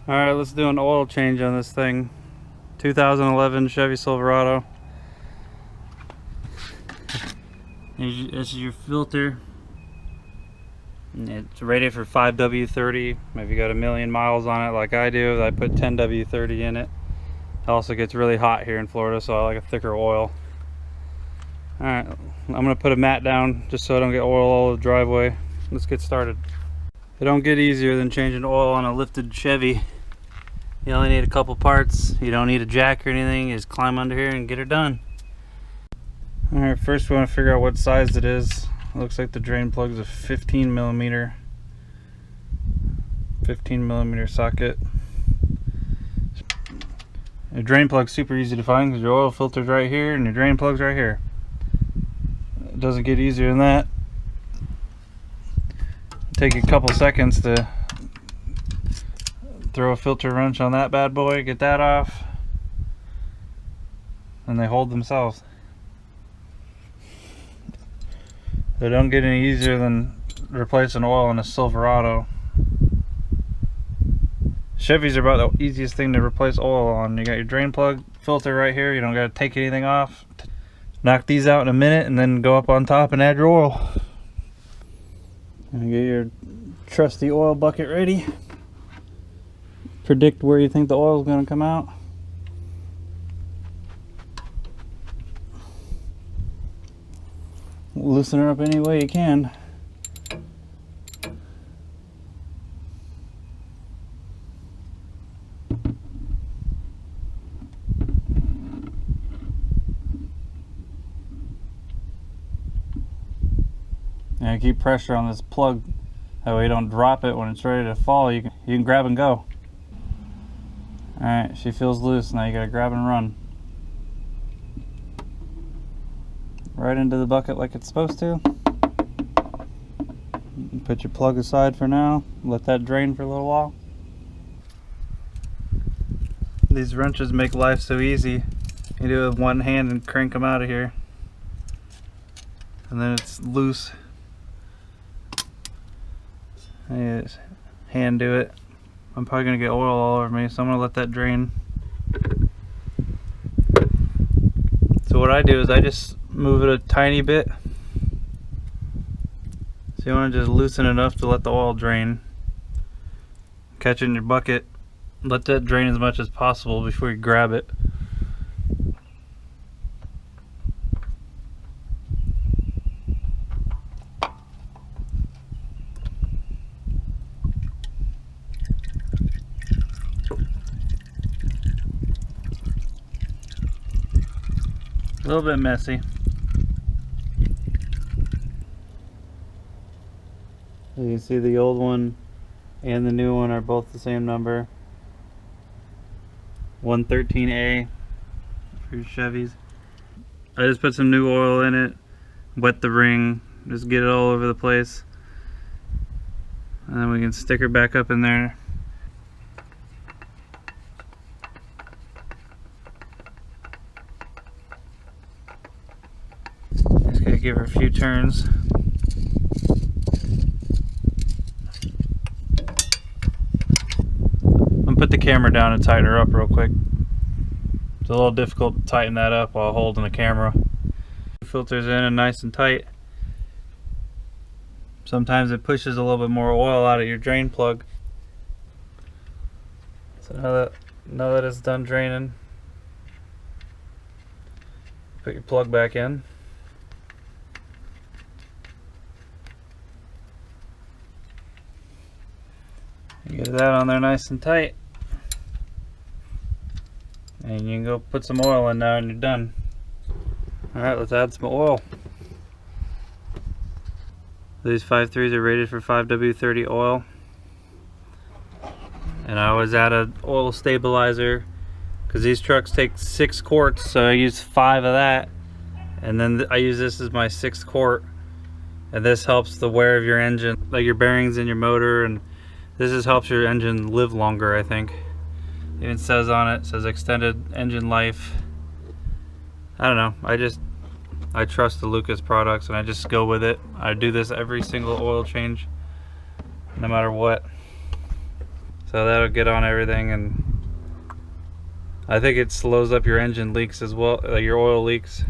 Alright, let's do an oil change on this thing. 2011 Chevy Silverado. This is your filter. It's rated for 5W30. If you got 1,000,000 miles on it like I do, I put 10W30 in it. It also gets really hot here in Florida, so I like a thicker oil. Alright, I'm going to put a mat down just so I don't get oil all over the driveway. Let's get started. It don't get easier than changing oil on a lifted Chevy. You only need a couple parts. You don't need a jack or anything. You just climb under here and get it done. Alright, first we want to figure out what size it is. It looks like the drain plug is a 15 millimeter socket. Your drain plug's super easy to find because your oil filter's right here and your drain plug's right here. It doesn't get easier than that. Take a couple seconds to throw a filter wrench on that bad boy, get that off, and they hold themselves. They don't get any easier than replacing oil in a Silverado. Chevys are about the easiest thing to replace oil on. You got your drain plug filter right here, you don't got to take anything off. Knock these out in a minute and then go up on top and add your oil. And get your trusty oil bucket ready. Predict where you think the oil is going to come out. Loosen it up any way you can. And keep pressure on this plug, that way you don't drop it when it's ready to fall. You can grab and go. Alright, she feels loose. Now you gotta grab and run. Right into the bucket like it's supposed to. Put your plug aside for now. Let that drain for a little while. These wrenches make life so easy. You do it with one hand and crank them out of here. And then it's loose. I just hand do it. I'm probably gonna get oil all over me, so I'm gonna let that drain. So what I do is I just move it a tiny bit. So you want to just loosen enough to let the oil drain. Catch it in your bucket. Let that drain as much as possible before you grab it. A little bit messy. You can see the old one and the new one are both the same number. 113A for your Chevys. I just put some new oil in it, wet the ring, just get it all over the place. And then we can stick her back up in there. Just gotta give her a few turns. Put the camera down and tighten her up real quick. It's a little difficult to tighten that up while holding the camera. Filter's in and nice and tight. Sometimes it pushes a little bit more oil out of your drain plug. So now that it's done draining, put your plug back in. You get that on there nice and tight. And you can go put some oil in now and you're done. Alright, let's add some oil. These 5.3s are rated for 5W30 oil. And I always add an oil stabilizer because these trucks take 6 quarts, so I use 5 of that. And then I use this as my 6th quart. And this helps the wear of your engine, like your bearings in your motor, and this just helps your engine live longer, I think. It even says on it says extended engine life. I don't know. I trust the Lucas products and I just go with it. I do this every single oil change, no matter what. So that'll get on everything, and I think it slows up your engine leaks as well, like your oil leaks.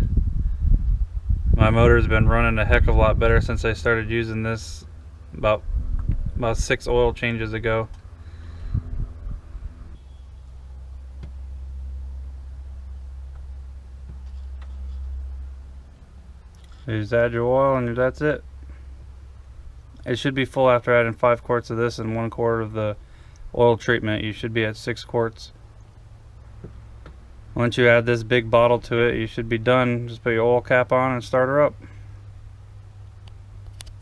My motor's been running a heck of a lot better since I started using this about 6 oil changes ago. You just add your oil and that's it. It should be full after adding 5 quarts of this and 1 quart of the oil treatment. You should be at 6 quarts. Once you add this big bottle to it, you should be done. Just put your oil cap on and start her up.